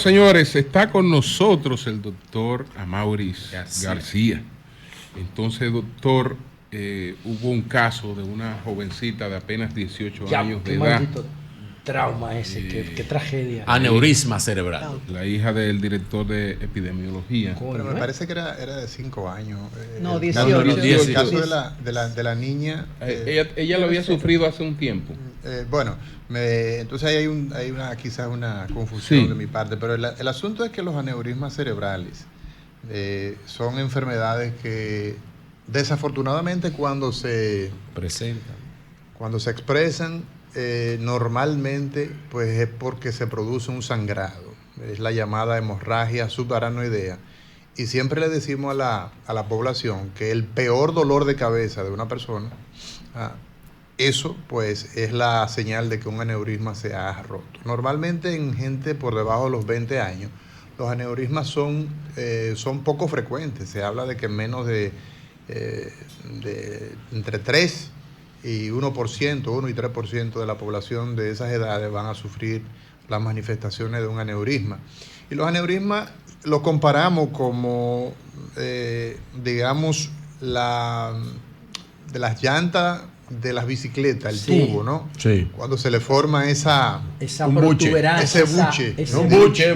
Señores, está con nosotros el doctor Amauris García. Entonces, doctor, hubo un caso de una jovencita de apenas 18 años de edad. Trauma ese, qué tragedia. Aneurisma cerebral. La hija del director de epidemiología. Pero me parece que era de 5 años. No, 18. El caso de la niña. Ella lo había sufrido hace un tiempo. Entonces hay quizás una confusión Sí. de mi parte, pero el asunto es que los aneurismas cerebrales son enfermedades que desafortunadamente cuando se expresan, normalmente pues es porque se produce un sangrado, es la llamada hemorragia subaracnoidea, y siempre le decimos a la población que el peor dolor de cabeza de una persona, eso pues es la señal de que un aneurisma se ha roto. Normalmente en gente por debajo de los 20 años, los aneurismas son poco frecuentes, se habla de que menos de entre 3 y 1%, 1 y 3% de la población de esas edades van a sufrir las manifestaciones de un aneurisma. Y los aneurismas los comparamos como, digamos, de las llantas de las bicicletas, el tubo, ¿no? Sí. Cuando se le forma esa protuberancia. ese buche. Un buche.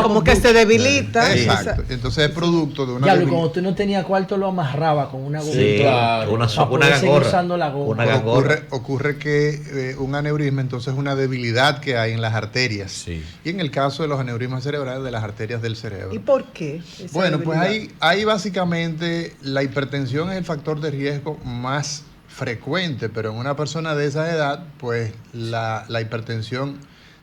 Como que se debilita. Exacto. Entonces es producto de una Ya, cuando usted no tenía cuarto lo amarraba con una gomita. Sí, claro. Una gangorra. Usando la goma. Ocurre que un aneurisma entonces es una debilidad que hay en las arterias. Sí. Y en el caso de los aneurismas cerebrales, de las arterias del cerebro. ¿Y por qué? Bueno, pues ahí básicamente la hipertensión es el factor de riesgo más frecuente, pero en una persona de esa edad, pues la hipertensión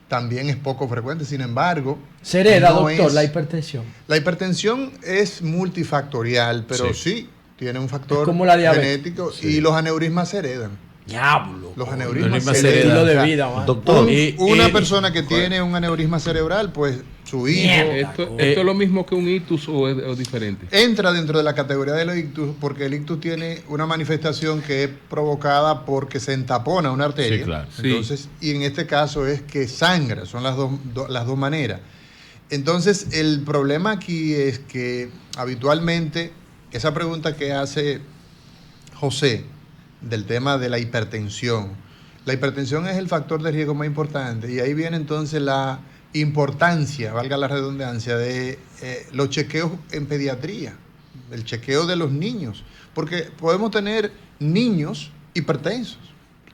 también es poco frecuente. Sin embargo, ¿se hereda, doctor, la hipertensión? La hipertensión es multifactorial, pero sí tiene un factor como la diabetes genético, y los aneurismas se heredan. Diablo. Los aneurismas se heredan. Estilo de vida, doctor. Una persona que tiene un aneurisma cerebral, pues su hijo... ¿Esto es lo mismo que un ictus o es diferente? Entra dentro de la categoría de los ictus, porque el ictus tiene una manifestación que es provocada porque se entapona una arteria. Sí, claro. Entonces, y en este caso es que sangra, son las dos maneras. Entonces, el problema aquí es que habitualmente esa pregunta que hace José del tema de la hipertensión. La hipertensión es el factor de riesgo más importante, y ahí viene entonces la importancia, valga la redundancia, de los chequeos en pediatría, el chequeo de los niños, porque podemos tener niños hipertensos.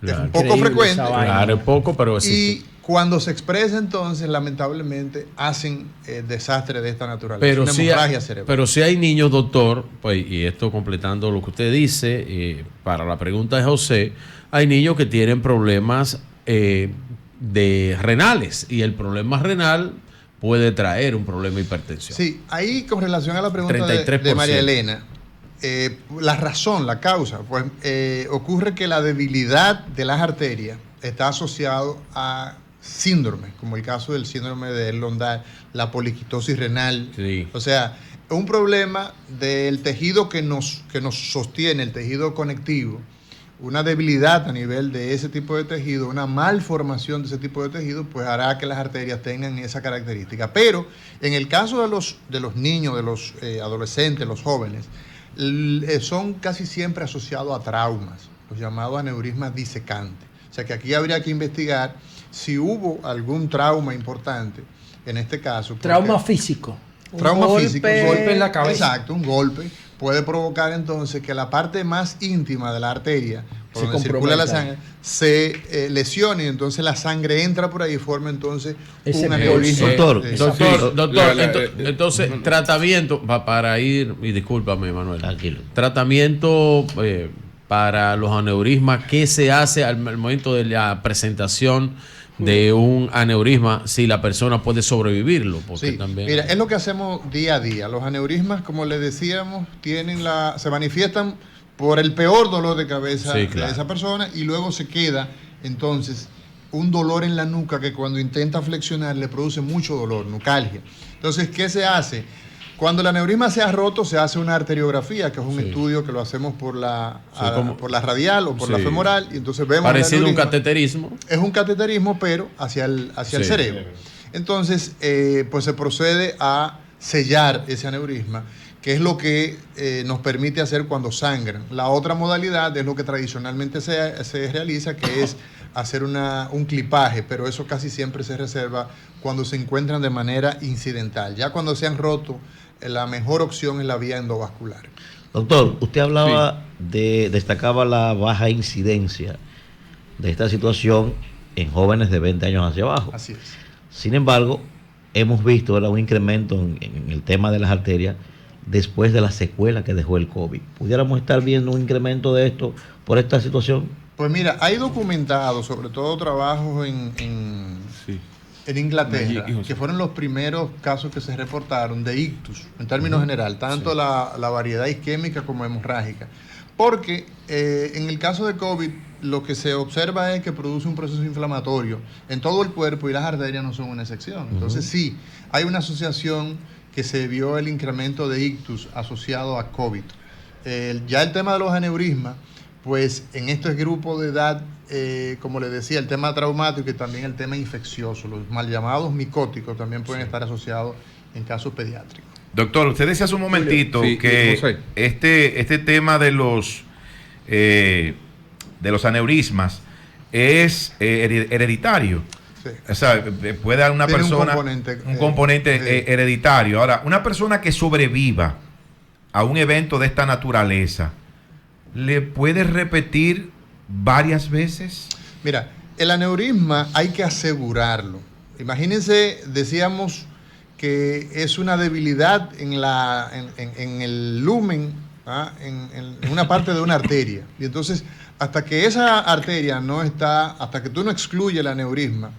Claro. Es un poco frecuente. Claro, es poco, pero existe. Y cuando se expresa, entonces, lamentablemente, hacen desastres de esta naturaleza. Una hemorragia cerebral. Pero si hay niños, doctor, pues, y esto completando lo que usted dice, para la pregunta de José, hay niños que tienen problemas de renales, y el problema renal puede traer un problema de hipertensión. Sí, ahí con relación a la pregunta 33%. de María Elena, la razón, la causa, pues ocurre que la debilidad de las arterias está asociado a síndromes, como el caso del síndrome de Ehlers-Danlos, la poliquitosis renal. Sí. O sea, es un problema del tejido que nos sostiene, el tejido conectivo, una debilidad a nivel de ese tipo de tejido, una malformación de ese tipo de tejido, pues hará que las arterias tengan esa característica. Pero en el caso de los niños, de los adolescentes, los jóvenes, son casi siempre asociados a traumas, los llamados aneurismas disecantes. O sea que aquí habría que investigar si hubo algún trauma importante en este caso. Trauma físico. Trauma físico, un golpe en la cabeza. Exacto, un golpe puede provocar entonces que la parte más íntima de la arteria, por donde circula la sangre, se lesione, y entonces la sangre entra por ahí y forma entonces un aneurisma. Doctor, entonces, tratamiento, para ir, y discúlpame, Manuel. Tranquilo. Tratamiento para los aneurismas, ¿qué se hace al momento de la presentación de un aneurisma, si la persona puede sobrevivirlo? Porque Sí, también... mira, es lo que hacemos día a día. Los aneurismas, como les decíamos, se manifiestan por el peor dolor de cabeza de esa persona, y luego se queda entonces un dolor en la nuca que cuando intenta flexionar le produce mucho dolor, nucalgia. Entonces, ¿qué se hace? Cuando el aneurisma se ha roto, se hace una arteriografía, que es un estudio que lo hacemos por la radial o por la femoral, y entonces vemos... Parecido a un cateterismo. Es un cateterismo, pero hacia el cerebro. Entonces, pues se procede a sellar ese aneurisma, que es lo que nos permite hacer cuando sangran. La otra modalidad es lo que tradicionalmente se realiza, que es hacer un clipaje, pero eso casi siempre se reserva cuando se encuentran de manera incidental. Ya cuando se han roto, la mejor opción es la vía endovascular. Doctor, usted hablaba destacaba la baja incidencia de esta situación en jóvenes de 20 años hacia abajo. Así es. Sin embargo, hemos visto, ¿verdad?, un incremento en el tema de las arterias después de la secuela que dejó el COVID. ¿Pudiéramos estar viendo un incremento de esto por esta situación? Pues mira, hay documentado, sobre todo trabajos en Inglaterra, que fueron los primeros casos que se reportaron de ictus, en términos general, tanto la variedad isquémica como hemorrágica. Porque en el caso de COVID, lo que se observa es que produce un proceso inflamatorio en todo el cuerpo y las arterias no son una excepción. Entonces sí, hay una asociación que se vio el incremento de ictus asociado a COVID. Ya el tema de los aneurismas, pues en este grupo de edad, como les decía, el tema traumático y también el tema infeccioso, los mal llamados micóticos también pueden estar asociados en casos pediátricos. Doctor, usted decía hace un momentito que este tema de los aneurismas es hereditario. Sí. O sea, puede dar una persona un componente hereditario. Ahora, una persona que sobreviva a un evento de esta naturaleza, ¿le puede repetir varias veces? Mira, el aneurisma hay que asegurarlo. Imagínense, decíamos que es una debilidad en el lumen, en una parte de una arteria. Y entonces, hasta que esa arteria no está, hasta que tú no excluyes el aneurisma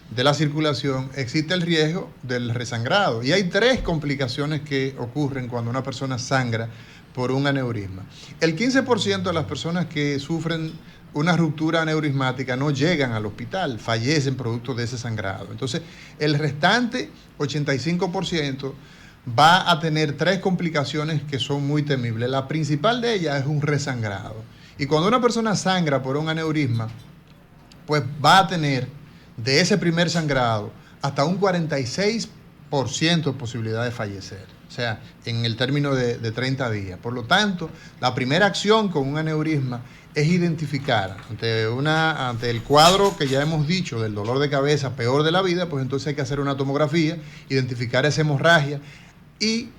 de la circulación, existe el riesgo del resangrado. Y hay 3 complicaciones que ocurren cuando una persona sangra por un aneurisma. El 15% de las personas que sufren una ruptura aneurismática no llegan al hospital, fallecen producto de ese sangrado. Entonces, el restante 85% va a tener 3 complicaciones que son muy temibles. La principal de ellas es un resangrado. Y cuando una persona sangra por un aneurisma, pues va a tener de ese primer sangrado hasta un 46% de posibilidad de fallecer. O sea, en el término de 30 días. Por lo tanto, la primera acción con un aneurisma es identificar ante el cuadro que ya hemos dicho del dolor de cabeza peor de la vida, pues entonces hay que hacer una tomografía, identificar esa hemorragia y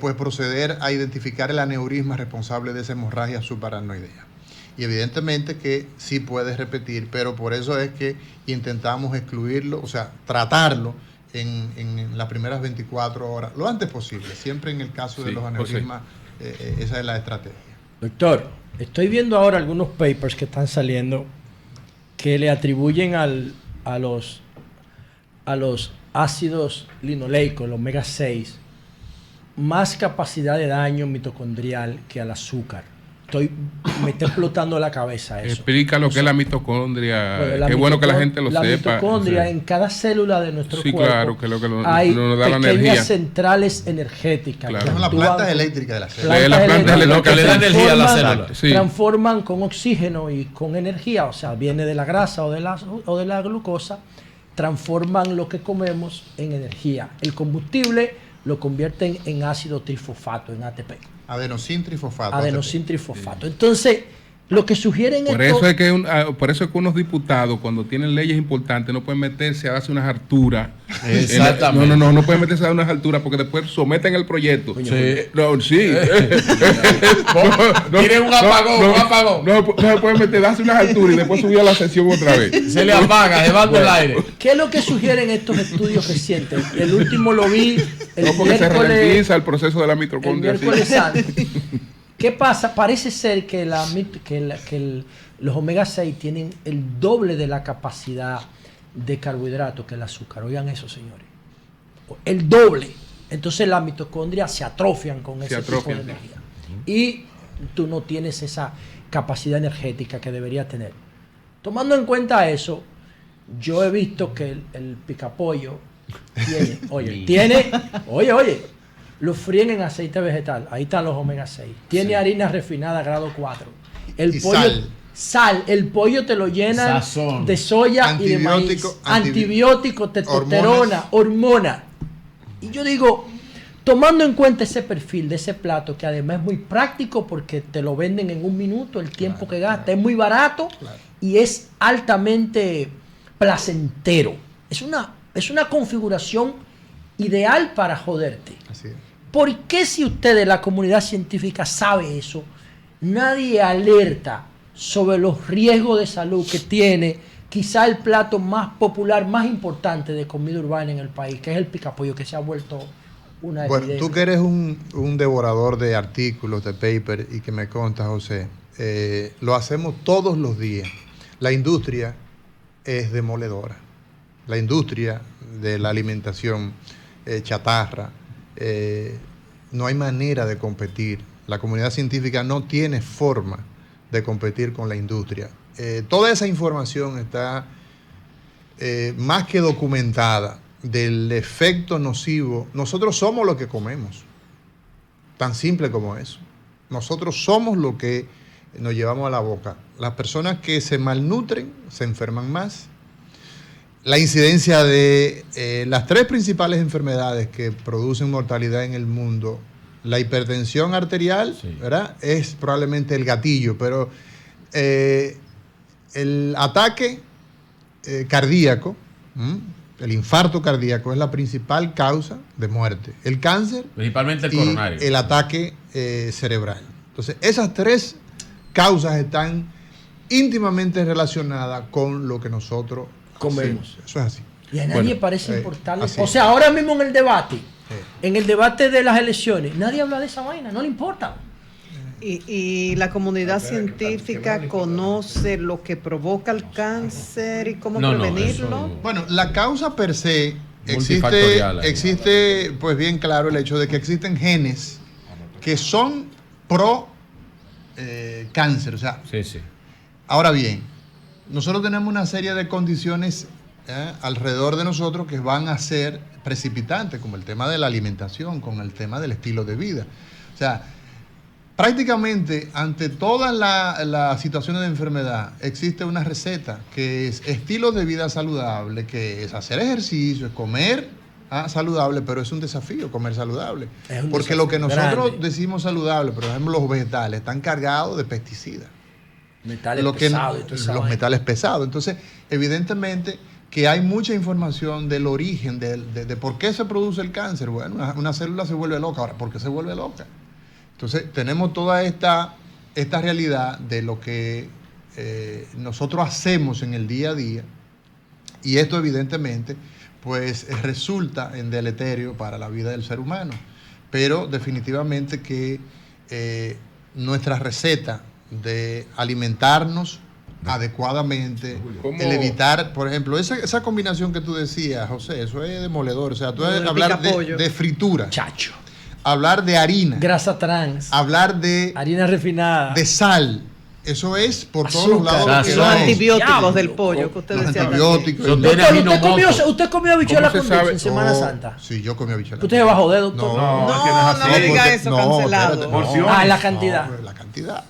pues proceder a identificar el aneurisma responsable de esa hemorragia subaracnoidea. Y evidentemente que sí puede repetir, pero por eso es que intentamos excluirlo, o sea, tratarlo en las primeras 24 horas, lo antes posible, siempre en el caso de los aneurismas, esa es la estrategia. Doctor, estoy viendo ahora algunos papers que están saliendo que le atribuyen a los ácidos linoleicos, el omega 6, más capacidad de daño mitocondrial que al azúcar. Me está explotando la cabeza eso. Explica lo que es la mitocondria. Qué bueno que la gente lo sepa. La mitocondria, en cada célula de nuestro cuerpo, claro, que lo que nos da la energía. Hay pequeñas centrales eléctricas. Claro. Son las plantas eléctricas de la célula. Las plantas eléctricas que le dan energía a la célula. Sí. Transforman con oxígeno y con energía, o sea, viene de la grasa o de la glucosa, transforman lo que comemos en energía. El combustible lo convierten en ácido trifosfato, en ATP. Adenosín trifosfato. Adenosín trifosfato. Entonces, lo que sugieren por eso es que unos diputados, cuando tienen leyes importantes, no pueden meterse a darse unas alturas. Exactamente. No pueden meterse a dar unas alturas porque después someten el proyecto. Tienen un apagón. No se pueden meter, darse unas alturas y después subir a la sesión otra vez. Se le apaga, se va del aire. ¿Qué es lo que sugieren estos estudios recientes? El último lo vi porque se ralentiza el proceso de la mitocondria. El miércoles santo. ¿Qué pasa? Parece ser que los omega 6 tienen el doble de la capacidad de carbohidratos que el azúcar. Oigan eso, señores. El doble. Entonces las mitocondrias se atrofian con ese tipo de energía. Y tú no tienes esa capacidad energética que deberías tener. Tomando en cuenta eso, yo he visto que el picapollo tiene, lo fríen en aceite vegetal. Ahí están los omega 6. Tiene harina refinada grado 4. El pollo, sal, el pollo te lo llenan de soya y de maíz, antibiótico, testosterona, hormona. Y yo digo, tomando en cuenta ese perfil de ese plato, que además es muy práctico porque te lo venden en un minuto, el tiempo que gasta es muy barato y es altamente placentero. Es una configuración ideal para joderte. Así es. ¿Por qué, si ustedes, la comunidad científica, sabe eso, nadie alerta sobre los riesgos de salud que tiene quizá el plato más popular, más importante de comida urbana en el país, que es el picapollo, que se ha vuelto una epidemia? Tú que eres un devorador de artículos, de paper, y que me contas, José, lo hacemos todos los días. La industria es demoledora. La industria de la alimentación chatarra, no hay manera de competir. La comunidad científica no tiene forma de competir con la industria. Toda esa información está más que documentada del efecto nocivo. Nosotros somos lo que comemos, tan simple como eso. Nosotros somos lo que nos llevamos a la boca. Las personas que se malnutren se enferman más. La incidencia de las 3 principales enfermedades que producen mortalidad en el mundo, la hipertensión arterial, ¿verdad?, es probablemente el gatillo, pero el ataque cardíaco, el infarto cardíaco es la principal causa de muerte. El cáncer, principalmente el y coronario, el ataque cerebral. Entonces, esas 3 causas están íntimamente relacionadas con lo que nosotros comemos. Eso es así. Y a nadie parece importarle. O sea, ahora mismo en el debate de las elecciones, nadie habla de esa vaina, no le importa. Y la comunidad científica conoce lo que provoca el cáncer y cómo prevenirlo. Bueno, la causa per se existe, pues bien claro el hecho de que existen genes que son pro cáncer. O sea, ahora bien, nosotros tenemos una serie de condiciones alrededor de nosotros que van a ser precipitantes, como el tema de la alimentación, con el tema del estilo de vida. O sea, prácticamente ante todas las situaciones de enfermedad existe una receta que es estilo de vida saludable, que es hacer ejercicio, es comer saludable, pero es un desafío comer saludable. Porque lo que nosotros decimos saludable, por ejemplo los vegetales, están cargados de pesticidas. Los metales pesados. Entonces, evidentemente que hay mucha información del origen, de por qué se produce el cáncer. Bueno, una célula se vuelve loca. Ahora, ¿por qué se vuelve loca? Entonces, tenemos toda esta realidad de lo que nosotros hacemos en el día a día, y esto evidentemente pues resulta en deleterio para la vida del ser humano. Pero definitivamente que nuestra receta de alimentarnos adecuadamente, el evitar, por ejemplo, esa combinación que tú decías, José, eso es demoledor. O sea, tú hablar de fritura, chacho, hablar de harina, grasa trans, hablar de harina refinada, de sal. Eso es por todos los lados. Los antibióticos del pollo que usted decía. Antibióticos. ¿Usted comió habichuela con dulce en Semana Santa? Sí, yo comí habichuela. ¿Usted se bajó de, doctor? No diga eso, cancelado. La cantidad. La cantidad.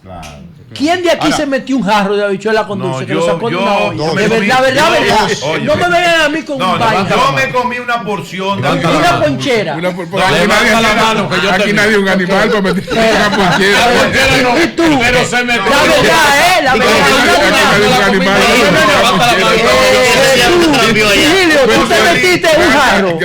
¿Quién de aquí se metió un jarro de habichuela con dulce que lo sacó de una olla? De verdad. No me vengan a mí con un vaina. Yo me comí una porción de una ponchera. Aquí nadie es un animal para meter una ponchera. ¿Y tú? Pero se me la tú te metiste un jarro,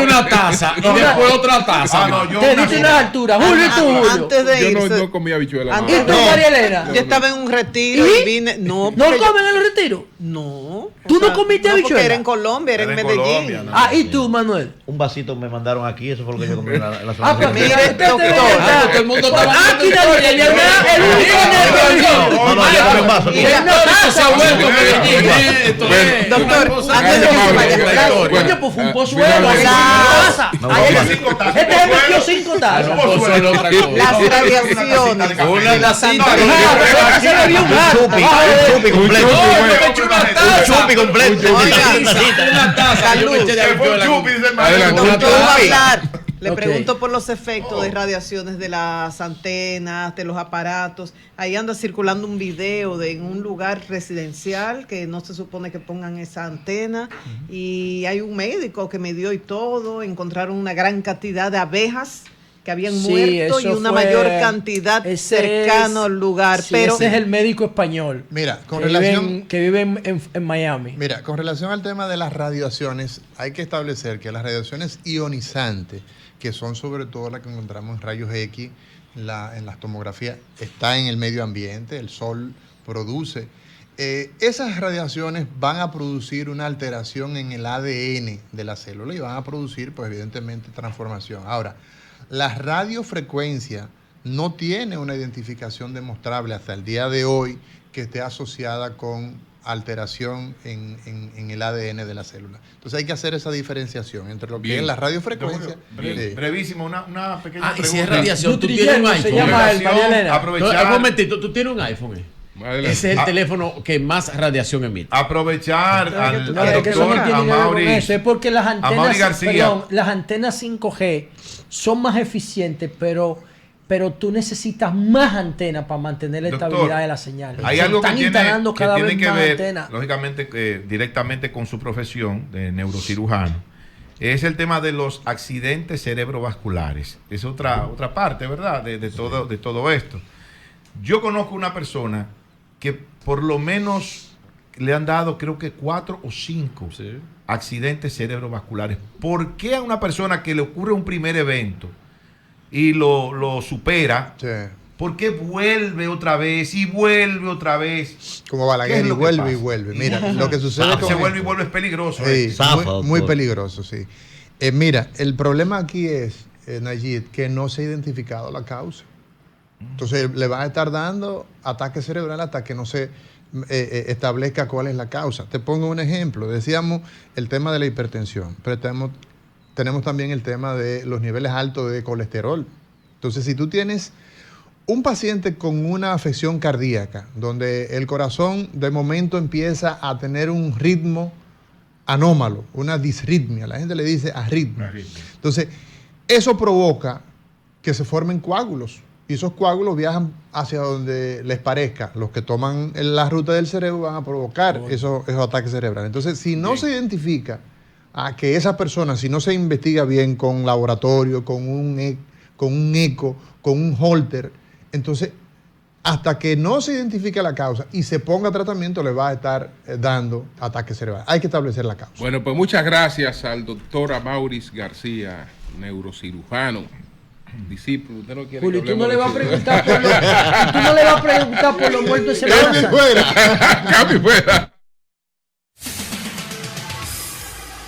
una taza y después otra taza. Te diste unas alturas. Julio, y tú, Julio. Antes de irse, yo no comí habichuela. ¿Y tú, María Elena? Yo estaba en un retiro y vine. ¿No comen en los retiros? No. ¿Tú no comiste habichuela? Porque era en Colombia, era en Medellín. ¿Y tú, Manuel? Un vasito me mandaron aquí, eso fue lo que yo comí la semana. Pues mire, todo el mundo estaba aquí nadie tenía nada. El único doctor, antes de que se vaya, coño, pues fue un pozuelo. Este se metió 5 tazas. Las radiaciones. Una tacita. Se bebió un jarro. Yo me eché una taza. chupi completo. Una taza. Le pregunto por los efectos de radiaciones de las antenas, de los aparatos. Ahí anda circulando un video en un lugar residencial que no se supone que pongan esa antena. Y hay un médico que midió y todo. Encontraron una gran cantidad de abejas que habían muerto y una mayor cantidad cercano al lugar. Sí, pero ese es el médico español. Mira, que vive en Miami. Mira, con relación al tema de las radiaciones, hay que establecer que las radiaciones ionizantes, que son sobre todo las que encontramos en rayos X, en las tomografías, está en el medio ambiente, el sol produce. Esas radiaciones van a producir una alteración en el ADN de la célula y van a producir, pues evidentemente, transformación. Ahora, la radiofrecuencia no tiene una identificación demostrable hasta el día de hoy que esté asociada con alteración en el ADN de la célula. Entonces hay que hacer esa diferenciación entre lo que es la radiofrecuencia. Brevísimo, una pequeña pregunta. Y si es radiación, tú tienes un iPhone. Un momentito, tú tienes un iPhone. Ese es el teléfono que más radiación emite. Aprovechar al doctor Amaury. Es porque las antenas, antenas 5G son más eficientes, pero tú necesitas más antenas para mantener la estabilidad de la señal. Hay algo que tiene que ver, lógicamente, directamente con su profesión de neurocirujano. Es el tema de los accidentes cerebrovasculares. Es otra parte, ¿verdad? De todo esto. Yo conozco una persona que por lo menos le han dado, creo que 4 o 5 accidentes cerebrovasculares. ¿Por qué a una persona que le ocurre un primer evento y lo supera, por qué vuelve otra vez y vuelve otra vez? Como Balaguer, y vuelve y vuelve. Mira, lo que sucede se vuelve y vuelve es peligroso. Sí, muy peligroso, sí. Mira, el problema aquí es, Nayib, que no se ha identificado la causa. Entonces le van a estar dando ataque cerebral hasta que no se establezca cuál es la causa. Te pongo un ejemplo. Decíamos el tema de la hipertensión, pero tenemos también el tema de los niveles altos de colesterol. Entonces, si tú tienes un paciente con una afección cardíaca, donde el corazón de momento empieza a tener un ritmo anómalo, una disritmia, la gente le dice arritmia. Entonces, eso provoca que se formen coágulos. Y esos coágulos viajan hacia donde les parezca. Los que toman la ruta del cerebro van a provocar esos ataques cerebrales. Entonces, si no se identifica a que esa persona, si no se investiga bien con laboratorio, con un eco, con un holter, entonces, hasta que no se identifique la causa y se ponga tratamiento, le va a estar dando ataques cerebrales. Hay que establecer la causa. Bueno, pues muchas gracias al doctor Amaury García, neurocirujano. Discípulo, usted no quiere. Julio, tú no le vas a preguntar por los muertos de Semana Santa. Cambio fuera.